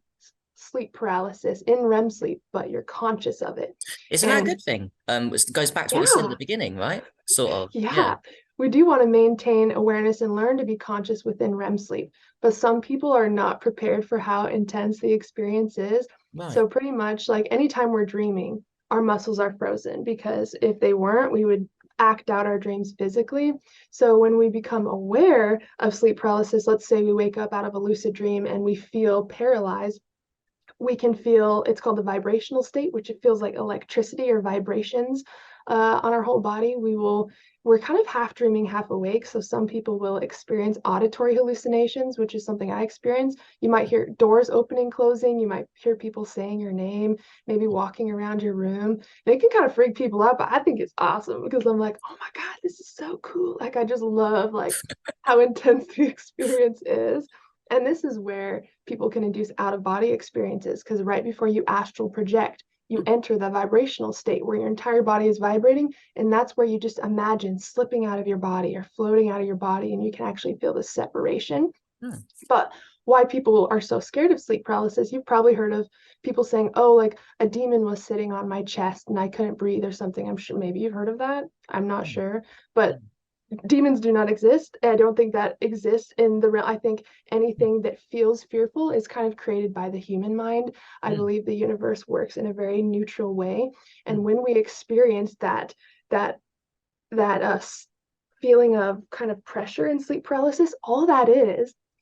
sleep paralysis, in REM sleep, but you're conscious of it. Isn't that a And good thing? It goes back to what you said at the yeah, beginning, right? Sort of. Yeah. yeah, we do want to maintain awareness and learn to be conscious within REM sleep, but some people are not prepared for how intense the experience is. Right. So, pretty much like anytime we're dreaming, our muscles are frozen, because if they weren't, we would act out our dreams physically. So, when we become aware of sleep paralysis, let's say we wake up out of a lucid dream and we feel paralyzed, we can feel, it's called the vibrational state, which it feels like electricity or vibrations on our whole body. We're kind of half dreaming, half awake. So some people will experience auditory hallucinations, which is something I experience. You might hear doors opening, closing. You might hear people saying your name, maybe walking around your room. And it can kind of freak people out, but I think it's awesome because I'm like, oh my God, this is so cool. Like I just love like how intense the experience is. And this is where people can induce out of body experiences because right before you astral project, you enter the vibrational state where your entire body is vibrating. And that's where you just imagine slipping out of your body or floating out of your body. And you can actually feel the separation. Hmm. But why people are so scared of sleep paralysis, you've probably heard of people saying, oh, like a demon was sitting on my chest and I couldn't breathe or something. I'm sure maybe you've heard of that. I'm not Hmm. sure. But Hmm. demons do not exist. I don't think that exists in the real. I think anything that feels fearful is kind of created by the human mind. I Hmm. believe the universe works in a very neutral way, and Hmm. when we experience that that feeling of kind of pressure and sleep paralysis, all that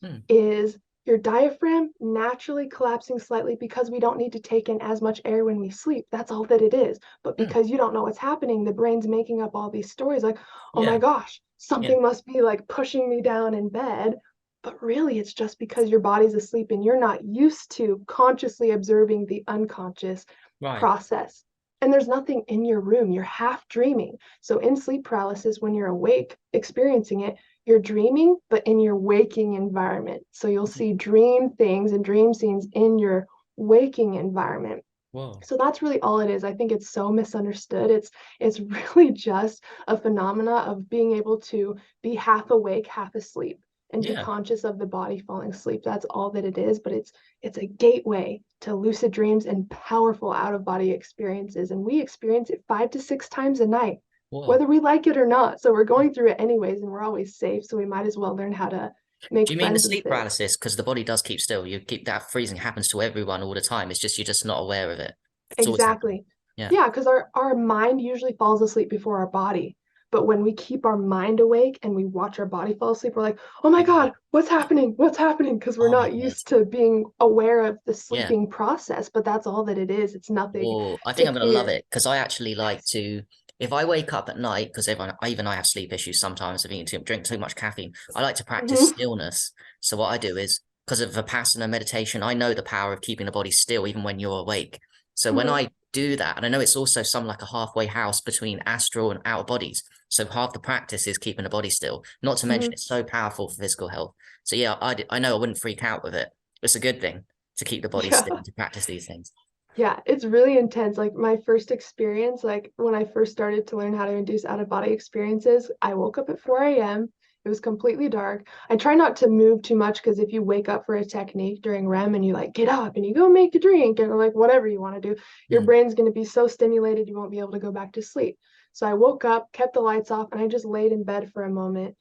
Hmm. is your diaphragm naturally collapsing slightly because we don't need to take in as much air when we sleep. That's all that it is. But Hmm. because you don't know what's happening, the brain's making up all these stories like, oh my Yeah. gosh, Yeah. something must be like pushing me down in bed. But really, it's just because your body's asleep and you're not used to consciously observing the unconscious Right. process. And there's nothing in your room. You're half dreaming. So, in sleep paralysis, when you're awake experiencing it, you're dreaming, but in your waking environment. So you'll see dream things and dream scenes in your waking environment. Whoa. So that's really all it is. I think it's so misunderstood. It's really just a phenomena of being able to be half awake, half asleep, and be Yeah. conscious of the body falling asleep. That's all that it is, but it's a gateway to lucid dreams and powerful out of body experiences. And we experience it 5 to 6 times a night, Whoa. whether we like it or not. So we're going through it anyways, and we're always safe. So we might as well learn how to Do make you mean the friends sleep with it. paralysis? Because the body does keep still. You keep that freezing happens to everyone all the time. It's just you're just not aware of it. It's always happening. Exactly. Yeah. Yeah, because our mind usually falls asleep before our body. But when we keep our mind awake and we watch our body fall asleep, we're like, oh my Yeah. God, what's happening? What's happening? Because we're Oh my not God. used to being aware of the Yeah. sleeping process, but that's all that it is. It's nothing Well, I think to I'm gonna love fear. it because I actually like Yes. to. If I wake up at night, because even I have sleep issues sometimes. If you drink too much caffeine, I like to practice Hmm. stillness. So what I do Yes. is because of Vipassana meditation, I know the power of keeping the body still even when you're awake. So when Hmm. I do that, and I know it's also some like a halfway house between astral and outer bodies. So half the practice is keeping the body still. Not to mention Hmm. it's so powerful for physical health. So yeah, I know I wouldn't freak out with it. It's a good thing to keep the body still Yeah. and to practice these things. Yeah, it's really intense. Like my first experience, like when I first started to learn how to induce out of body experiences, I woke up at 4 a.m. It was completely dark. I try not to move too much because if you wake up for a technique during REM and you like get up and you go make a drink and like whatever you want to do, your Hmm. brain's going to be so stimulated you won't be able to go back to sleep. So I woke up, kept the lights off, and I just laid in bed for a moment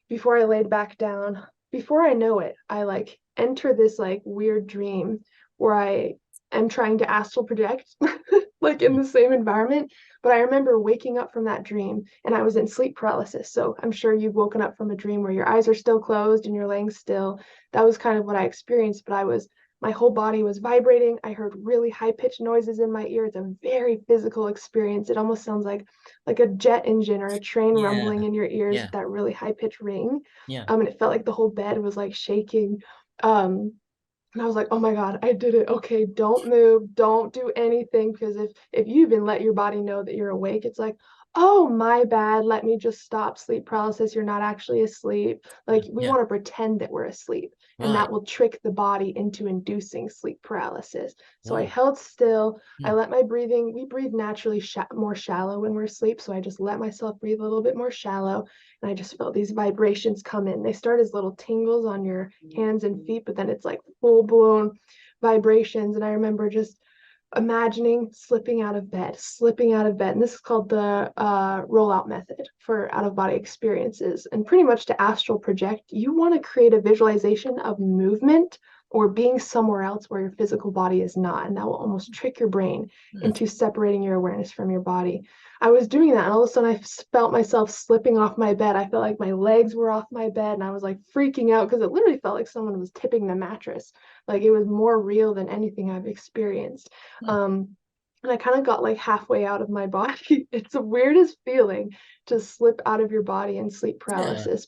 before I laid back down. Before I know it, I like enter this like weird dream where I am trying to astral project like in Hmm. the same environment. But I remember waking up from that dream and I was in sleep paralysis. So I'm sure you've woken up from a dream where your eyes are still closed and you're laying still. That was kind of what I experienced, but my whole body was vibrating. I heard really high pitched noises in my ear. It's a very physical experience. It almost sounds like a jet engine or a train Yeah. rumbling in your ears with Yeah. that really high pitched ring. Yeah. And it felt like the whole bed was like shaking. Um, and I was like, oh my God, I did it. Okay, don't move, don't do anything. Because if you even let your body know that you're awake, it's like, oh my bad, let me just stop sleep paralysis. You're not actually asleep. Like we Yeah. want to pretend that we're asleep, and that Right. will trick the body into inducing sleep paralysis. So I Whoa. held still. I Hmm. let my breathing, we breathe naturally more shallow when we're asleep. So I just let myself breathe a little bit more shallow. And I just felt these vibrations come in. They start as little tingles on your hands and feet, but then it's like full blown vibrations. And I remember just imagining slipping out of bed. And this is called the rollout method for out of body experiences. And pretty much to astral project, you want to create a visualization of movement or being somewhere else where your physical body is not. And that will almost trick your brain Hmm. into separating your awareness from your body. I was doing that, and all of a sudden I felt myself slipping off my bed. I felt like my legs were off my bed, and I was like freaking out because it literally felt like someone was tipping the mattress. Like it was more real than anything I've experienced. Hmm. And I kind of got like halfway out of my body. It's the weirdest feeling to slip out of your body in sleep Yeah. paralysis,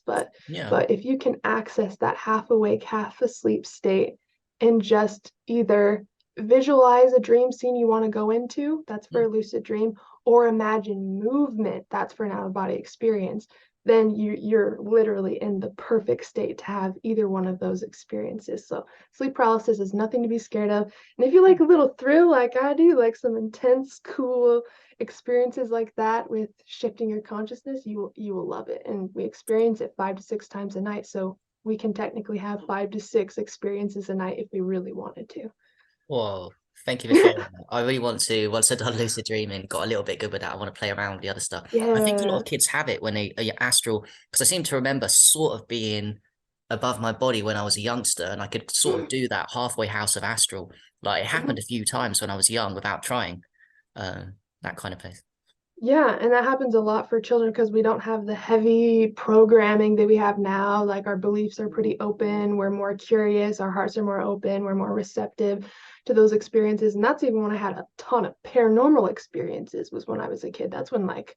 Yeah. but if you can access that half awake, half asleep state and just either visualize a dream scene you want to go into, that's for Hmm. a lucid dream, or imagine movement, that's for an out of body experience, then you're literally in the perfect state to have either one of those experiences. So sleep paralysis is nothing to be scared of. And if you like a little thrill like I do, like some intense, cool experiences like that with shifting your consciousness, you will love it. And we experience it 5 to 6 times a night. So we can technically have 5 to 6 experiences a night if we really wanted to. Whoa. Thank you for sharing that. I really want to, once I've done lucid dreaming, got a little bit good with that. I want to play around with the other stuff. I think a lot Yeah. of kids have it when they are astral, because I seem to remember sort of being above my body when I was a youngster, and I could sort of do that halfway house of astral. Like it happened a few times when I was young without trying. That kind of place. Yeah, and that happens a lot for children because we don't have the heavy programming that we have now. Like our beliefs are pretty open, we're more curious, our hearts are more open, we're more receptive to those experiences. And that's even when I had a ton of paranormal experiences, was when I was a kid. That's when like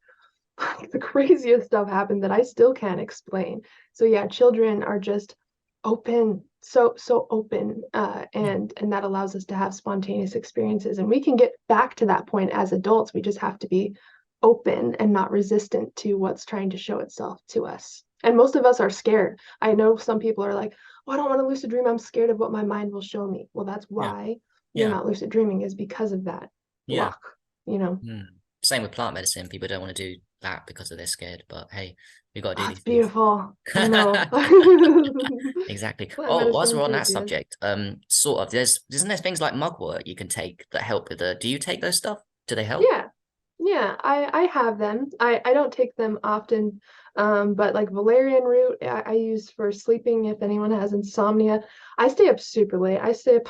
the craziest stuff happened that I still can't explain. So yeah, children are just open, so open, Yeah. and that allows us to have spontaneous experiences. And we can get back to that point as adults. We just have to be open and not resistant to what's trying to show itself to us. And most of us are scared. I know some people are like, "Oh, I don't want to lucid dream. I'm scared of what my mind will show me." Well, that's Yeah. why you're Yeah. not lucid dreaming, is because of that Yeah. block, you know. Mm. Same with plant medicine. People don't want to do that because they're scared. But hey, we got to do Oh, it's these things. beautiful. I know. Exactly. Plant Oh, medicine whilst is we're on so that good. subject, sort of, there's isn't there things like mugwort you can take that help with the, do you take those stuff? Do they help? Yeah. Yeah, I have them. I don't take them often, but like valerian root, I use for sleeping if anyone has insomnia. I stay up super late. I stay up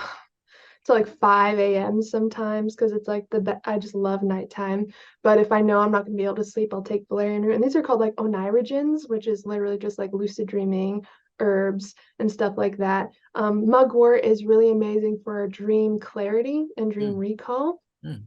to like 5 a.m. sometimes because it's like I just love nighttime. But if I know I'm not gonna be able to sleep, I'll take valerian root. And these are called like onirigens, which is literally just like lucid dreaming herbs and stuff like that. Mugwort is really amazing for dream clarity and dream Mm, recall. mm.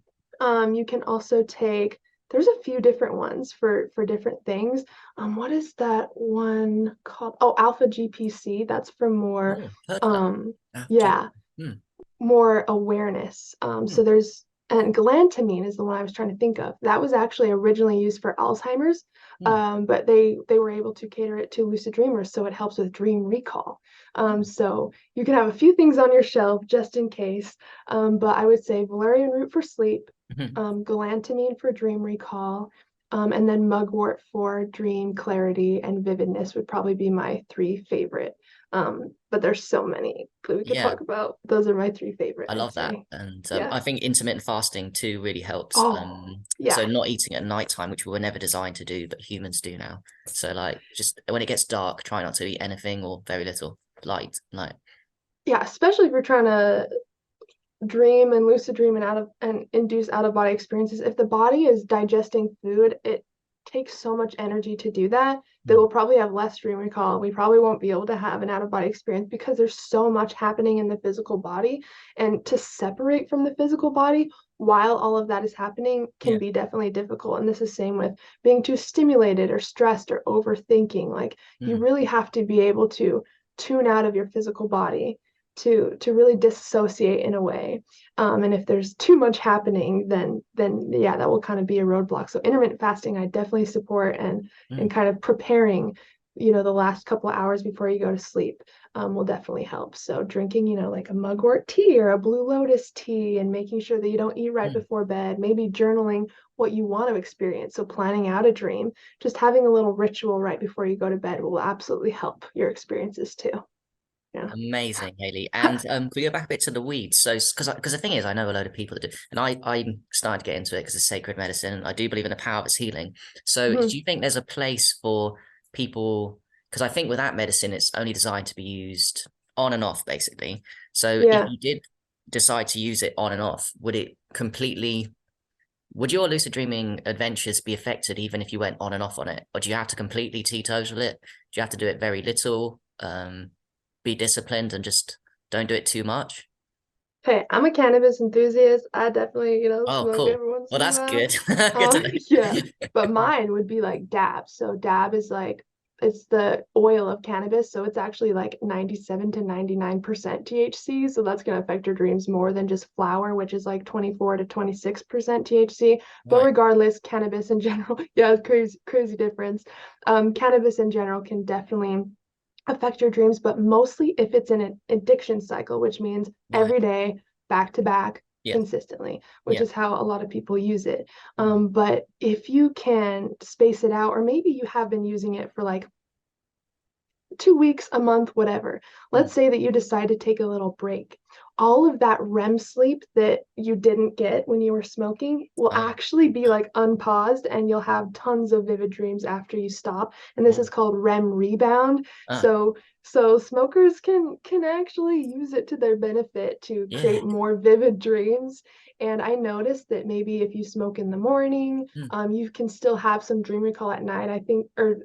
You can also take, there's a few different ones for different things. What is that one called? Oh, alpha GPC. That's for more, Oh, heard of that. um, Ah, gee. yeah, Mm, more awareness. So mm, there's, and galantamine is the one I was trying to think of. That was actually originally used for Alzheimer's, mm, but they were able to cater it to lucid dreamers, so it helps with dream recall. mm, So you can have a few things on your shelf just in case. But I would say valerian root for sleep, mm. galantamine for dream recall, and then mugwort for dream clarity and vividness would probably be my three favorite. But there's so many that we could Yeah, talk about. Those are my three favorite, I I'd love that. say. And Yeah. I think intermittent fasting too really helps. Oh, So yeah. not eating at nighttime, which we were never designed to do, but humans do now. So like just when it gets dark, try not to eat anything or very little light. Yeah, especially if you're trying to dream and lucid dream and induce out of body experiences. If the body is digesting food, it takes so much energy to do that that Mm, we'll probably have less dream recall. We probably won't be able to have an out of body experience because there's so much happening in the physical body. And to separate from the physical body while all of that is happening can yeah. be definitely difficult. And this is same with being too stimulated or stressed or overthinking. Like you Mm, really have to be able to tune out of your physical body to really disassociate in a way. And if there's too much happening, then yeah, that will kind of be a roadblock. So intermittent fasting, I definitely support, and mm, kind of preparing, the last couple of hours before you go to sleep, will definitely help. So drinking, like a mugwort tea or a blue lotus tea, and making sure that you don't eat right mm. before bed. Maybe journaling what you want to experience. So planning out a dream, just having a little ritual right before you go to bed will absolutely help your experiences too. Yeah. Amazing, Haley. And could we go back a bit to the weeds? So, because the thing is, I know a load of people that do, and I'm starting to get into it because it's sacred medicine. And I do believe in the power of its healing. So, Mhm. do you think there's a place for people? Because I think with that medicine, it's only designed to be used on and off, basically. So, if Yeah. you did decide to use it on and off, would your lucid dreaming adventures be affected even if you went on and off on it, or do you have to completely teetotal it? Do you have to do it very little? Be disciplined and just don't do it too much. Hey, I'm a cannabis enthusiast. I definitely, Oh, smoke cool. every once Well, in a that's while. good. Good to Yeah, but know. mine would be like dab. So dab is like it's the oil of cannabis, so it's actually like 97 to 99% THC. So that's gonna affect your dreams more than just flower, which is like 24 to 26% THC. But Right. regardless, cannabis in general, yeah, it's crazy, crazy difference. Cannabis in general can definitely affect your dreams, but mostly if it's in an addiction cycle, which means Right. every day, back to back, Yeah. consistently, which Yeah. is how a lot of people use it. Mm. But if you can space it out, or maybe you have been using it for like 2 weeks, a month, whatever. Mm. Let's say that you decide to take a little break. All of that REM sleep that you didn't get when you were smoking will Oh. actually be like unpaused, and you'll have tons of vivid dreams after you stop. And this Oh. is called REM rebound. Ah. So smokers can actually use it to their benefit to Yeah. create more vivid dreams. And I noticed that maybe if you smoke in the morning, Mm. you can still have some dream recall at night. I think, or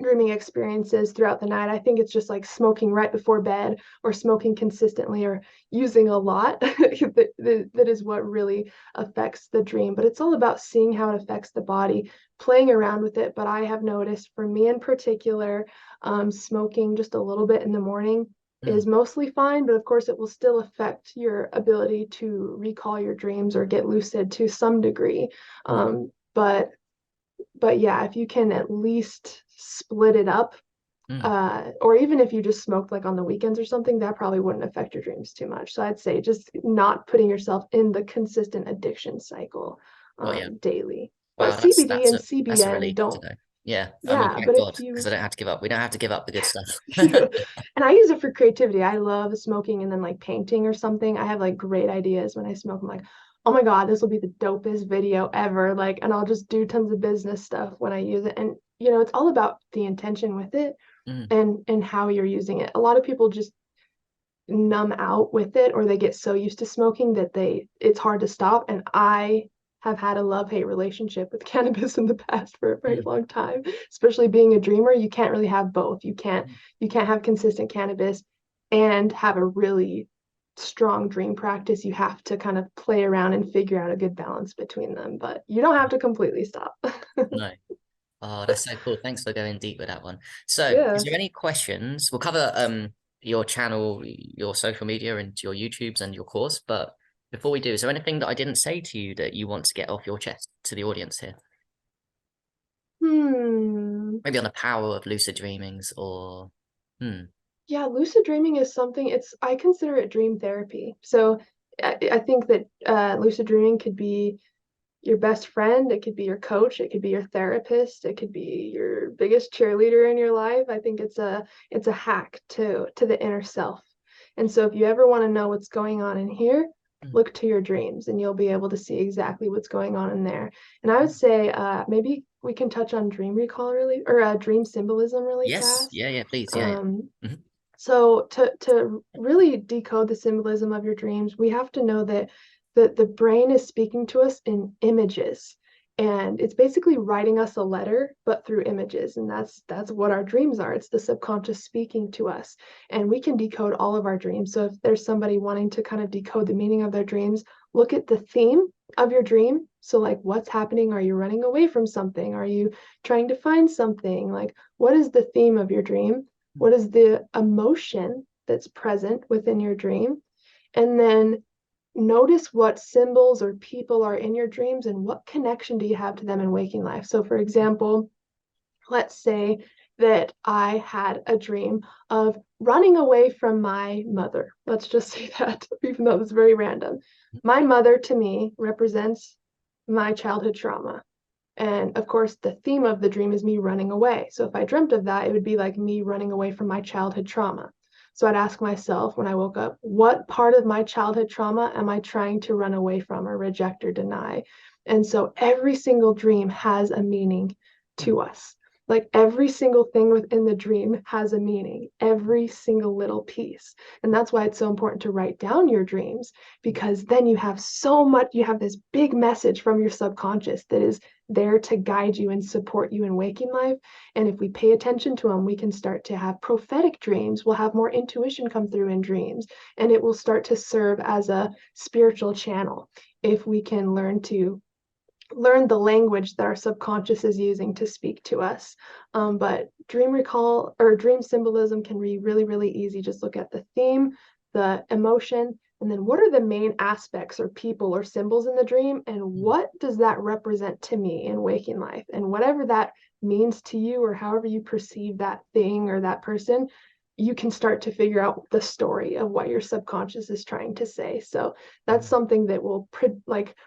dreaming experiences throughout the night. I think it's just like smoking right before bed or smoking consistently or using a lot that is what really affects the dream. But it's all about seeing how it affects the body, playing around with it. But I have noticed for me in particular, smoking just a little bit in the morning Mm. is mostly fine, but of course it will still affect your ability to recall your dreams or get lucid to some degree. Mm. But yeah, if you can at least split it up, Mm. or even if you just smoked like on the weekends or something, that probably wouldn't affect your dreams too much. So I'd say just not putting yourself in the consistent addiction cycle Well, yeah. daily. But Wow, that's CBD that's and a that's a CBN relief to don't, know. Yeah. I mean, yeah, thank but if God, because you, I don't have to give up. We don't have to give up the good stuff. yeah, and I use it for creativity. I love smoking and then like painting or something. I have like great ideas when I smoke. I'm like, oh my God, this will be the dopest video ever. Like, and I'll just do tons of business stuff when I use it. And it's all about the intention with it Mm. and how you're using it. A lot of people just numb out with it, or they get so used to smoking that it's hard to stop. And I have had a love-hate relationship with cannabis in the past for a very Mm. long time. Especially being a dreamer, you can't really have both. You can't Mm. you can't have consistent cannabis and have a really strong dream practice. You have to kind of play around and figure out a good balance between them, but you don't have to completely stop. No. Oh, that's so cool. Thanks for going deep with that one. So, is Yeah. there any questions? We'll cover your channel, your social media, and your YouTubes and your course. But before we do, is there anything that I didn't say to you that you want to get off your chest to the audience here? Hmm. Maybe on the power of lucid dreamings or Yeah, lucid dreaming is something, I consider it dream therapy. So I think that lucid dreaming could be your best friend, it could be your coach, it could be your therapist, it could be your biggest cheerleader in your life. I think it's a hack to the inner self. And so if you ever want to know what's going on in here, mm, look to your dreams and you'll be able to see exactly what's going on in there. And I would say maybe we can touch on dream recall really, or dream symbolism really yes, fast. yeah, yeah, please, yeah, Um, yeah. Mhm. so to really decode the symbolism of your dreams, we have to know that the brain is speaking to us in images. And it's basically writing us a letter, but through images. And that's what our dreams are. It's the subconscious speaking to us. And we can decode all of our dreams. So if there's somebody wanting to kind of decode the meaning of their dreams, look at the theme of your dream. So like what's happening? Are you running away from something? Are you trying to find something? Like what is the theme of your dream? What is the emotion that's present within your dream? And then notice what symbols or people are in your dreams and what connection do you have to them in waking life. So, for example, let's say that I had a dream of running away from my mother. Let's just say that, even though it's very random. My mother to me represents my childhood trauma. And of course, the theme of the dream is me running away. So if I dreamt of that, it would be like me running away from my childhood trauma. So I'd ask myself when I woke up, what part of my childhood trauma am I trying to run away from or reject or deny? And so every single dream has a meaning Mm. to us. Like every single thing within the dream has a meaning, every single little piece. And that's why it's so important to write down your dreams, because then you have so much, you have this big message from your subconscious that is there to guide you and support you in waking life. And if we pay attention to them, we can start to have prophetic dreams. We'll have more intuition come through in dreams, and it will start to serve as a spiritual channel if we can learn the language that our subconscious is using to speak to us. But dream recall or dream symbolism can be really, really easy. Just look at the theme, the emotion, and then what are the main aspects or people or symbols in the dream, and what does that represent to me in waking life? And whatever that means to you, or however you perceive that thing or that person, you can start to figure out the story of what your subconscious is trying to say. So that's something that will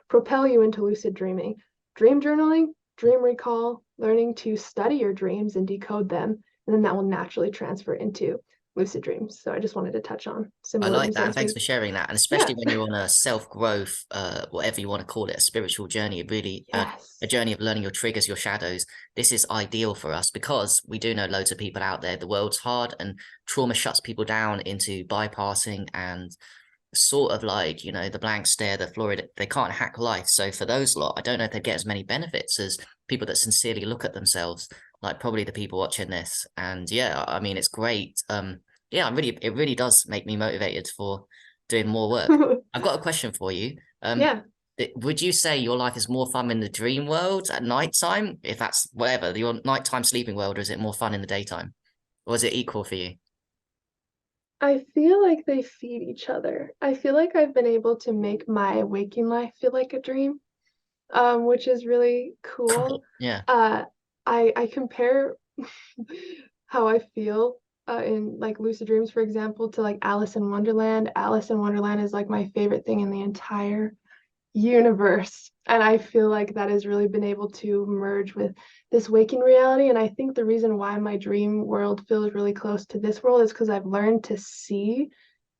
propel you into lucid dreaming. Dream journaling, dream recall, learning to study your dreams and decode them, and then that will naturally transfer into lucid dreams. So I just wanted to touch on I symbolism. like So that. I And thanks think, for sharing that. And yeah, especially when you're on a self-growth, whatever you want to call it, a spiritual journey, really a yes. journey of learning your triggers, your shadows. This is ideal for us because we do know loads of people out there. The world's hard and trauma shuts people down into bypassing and sort of like, the blank stare, the Florida, they can't hack life. So for those lot, I don't know if they get as many benefits as people that sincerely look at themselves, like probably the people watching this. And yeah, I mean, it's great. Yeah, it really does make me motivated for doing more work. I've got a question for you. Yeah, Would you say your life is more fun in the dream world at nighttime, if that's whatever, your nighttime sleeping world, or is it more fun in the daytime? Or is it equal for you? I feel like they feed each other. I feel like I've been able to make my waking life feel like a dream, which is really cool. Yeah. Uh, I compare how I feel in like lucid dreams, for example, to like Alice in Wonderland. Alice in Wonderland is like my favorite thing in the entire universe. And I feel like that has really been able to merge with this waking reality. And I think the reason why my dream world feels really close to this world is because I've learned to see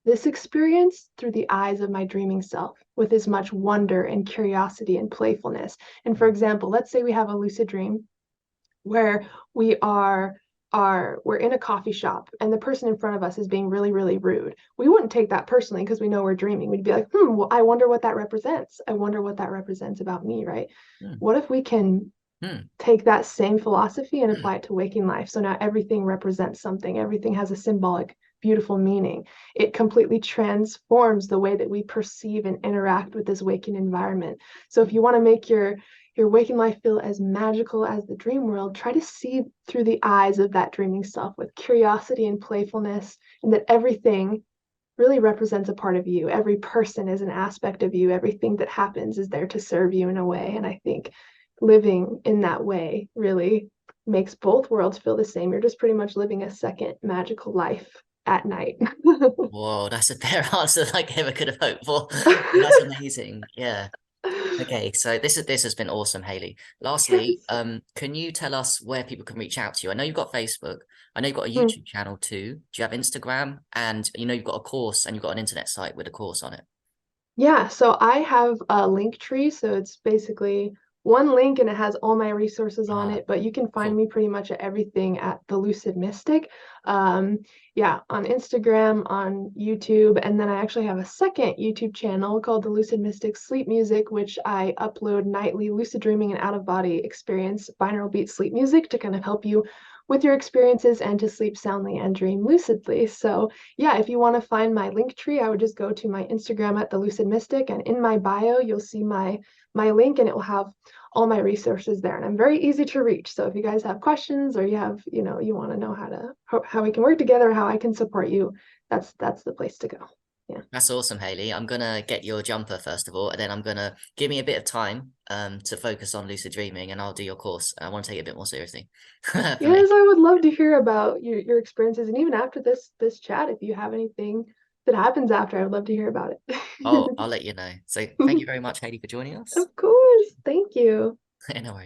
this experience through the eyes of my dreaming self with as much wonder and curiosity and playfulness. And for example, let's say we have a lucid dream where we we're in a coffee shop and the person in front of us is being really, really rude. We wouldn't take that personally because we know we're dreaming. We'd be like, well, I wonder what that represents. I wonder what that represents about me, right? Hmm. What if we can Hmm. take that same philosophy and apply it to waking life? So now everything represents something, everything has a symbolic, beautiful meaning. It completely transforms the way that we perceive and interact with this waking environment. So if you want to make your waking life feel as magical as the dream world, try to see through the eyes of that dreaming self with curiosity and playfulness, and that everything really represents a part of you. Every person is an aspect of you. Everything that happens is there to serve you in a way. And I think living in that way really makes both worlds feel the same. You're just pretty much living a second magical life at night. Whoa, that's a better answer than I ever could have hoped for. That's amazing. Yeah. Okay, so this has been awesome, Haley. Lastly, Yes. can you tell us where people can reach out to you? I know you've got Facebook. I know you've got a Hmm. YouTube channel too. Do you have Instagram? And you've got a course and you've got an internet site with a course on it. Yeah, so I have a link tree. So it's basically one link and it has all my resources on Ah, it, but you can find cool. me pretty much at everything at the Lucid Mystic. Um, yeah, on Instagram, on YouTube, and then I actually have a second YouTube channel called the Lucid Mystic Sleep Music, which I upload nightly lucid dreaming and out of body experience binaural beat sleep music to kind of help you with your experiences and to sleep soundly and dream lucidly. So yeah, if you want to find my link tree, I would just go to my Instagram at the Lucid Mystic, and in my bio, you'll see my link, and it will have all my resources there. And I'm very easy to reach. So if you guys have questions or you want to know how we can work together, how I can support you, that's the place to go. Yeah. That's awesome, Haley. I'm gonna get your jumper first of all, and then I'm gonna give me a bit of time to focus on lucid dreaming, and I'll do your course. I want to take it a bit more seriously for me. Yes, I would love to hear about your experiences, and even after this chat, if you have anything that happens after, I would love to hear about I'll it. let you know. So thank you very much, Haley, for joining us. Of course. Thank you. No worries.